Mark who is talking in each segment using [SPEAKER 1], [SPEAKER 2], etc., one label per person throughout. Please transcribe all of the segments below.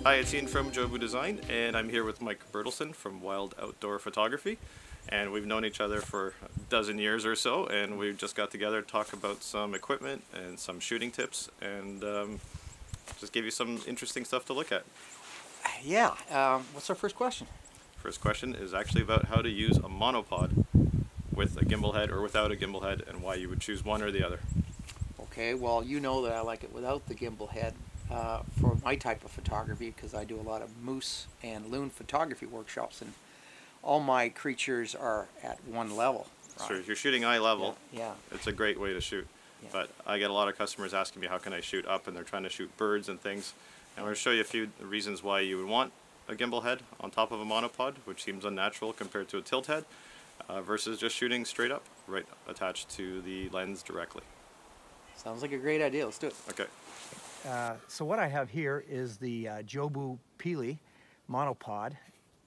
[SPEAKER 1] Hi, it's Ian from Jobu Design, and I'm here with Mike Bertelson from Wild Outdoor Photography. And we've known each other for a dozen years or so, and we just got together to talk about some equipment and some shooting tips, and just give you some interesting stuff to look at.
[SPEAKER 2] Yeah, what's our first question?
[SPEAKER 1] First question is actually about how to use a monopod with a gimbal head or without a gimbal head, and why you would choose one or the other.
[SPEAKER 2] Okay, well, you know that I like it without the gimbal head for my type of photography, because I do a lot of moose and loon photography workshops, and all my creatures are at one level.
[SPEAKER 1] So if you're shooting eye level,
[SPEAKER 2] yeah.
[SPEAKER 1] it's a great way to shoot.
[SPEAKER 2] Yeah.
[SPEAKER 1] But I get a lot of customers asking me how can I shoot up, and they're trying to shoot birds and things. And I'm going to show you a few reasons why you would want a gimbal head on top of a monopod, which seems unnatural compared to a tilt head, versus just shooting straight up, right attached to the lens directly.
[SPEAKER 2] Sounds like a great idea. Let's do it.
[SPEAKER 1] Okay.
[SPEAKER 3] So what I have here is the Jobu Pili monopod,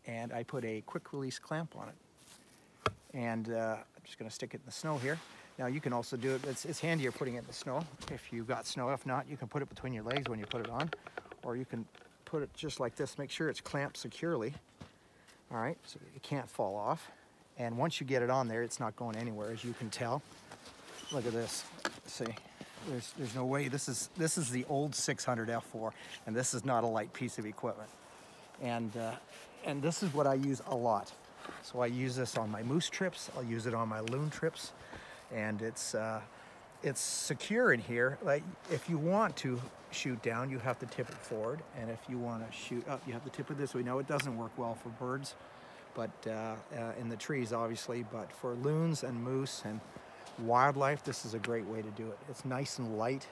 [SPEAKER 3] and I put a quick release clamp on it. And I'm just going to stick it in the snow here. Now you can also do it, it's handier putting it in the snow if you've got snow. If not, you can put it between your legs when you put it on, or you can put it just like this. Make sure it's clamped securely. All right, so it can't fall off. And once you get it on there, it's not going anywhere, as you can tell. Look at this. See, there's no way. This is the old 600 F4, and this is not a light piece of equipment. And this is what I use a lot. So I use this on my moose trips. I'll use it on my loon trips, and it's secure in here. Like, if you want to shoot down, you have to tip it forward, and if you want to shoot up, you have to tip it this way. Now, it doesn't work well for birds, but in the trees, obviously. But for loons and moose and wildlife, this is a great way to do it. It's nice and light,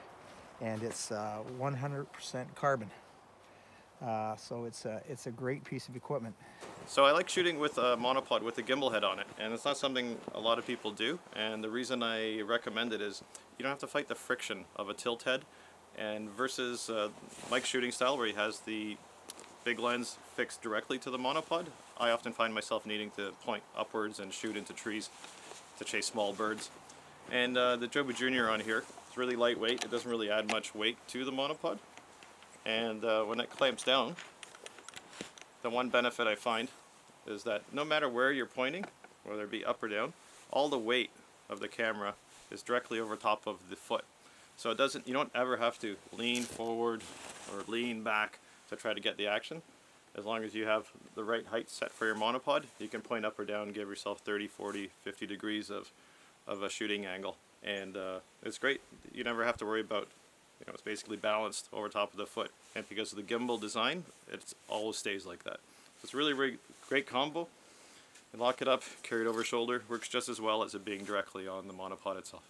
[SPEAKER 3] and it's 100% carbon. So it's a great piece of equipment.
[SPEAKER 1] So I like shooting with a monopod with a gimbal head on it, and it's not something a lot of people do. And the reason I recommend it is you don't have to fight the friction of a tilt head, and versus Mike's shooting style where he has the big lens fixed directly to the monopod, I often find myself needing to point upwards and shoot into trees to chase small birds. And the Jobu Junior on here, it's really lightweight. It doesn't really add much weight to the monopod. And when it clamps down, the one benefit I find is that no matter where you're pointing, whether it be up or down, all the weight of the camera is directly over top of the foot. So you don't ever have to lean forward or lean back to try to get the action. As long as you have the right height set for your monopod, you can point up or down, give yourself 30, 40, 50 degrees of a shooting angle. And it's great. You never have to worry about, it's basically balanced over top of the foot. And because of the gimbal design, it always stays like that. So it's really, really great combo. You lock it up, carry it over shoulder, works just as well as it being directly on the monopod itself.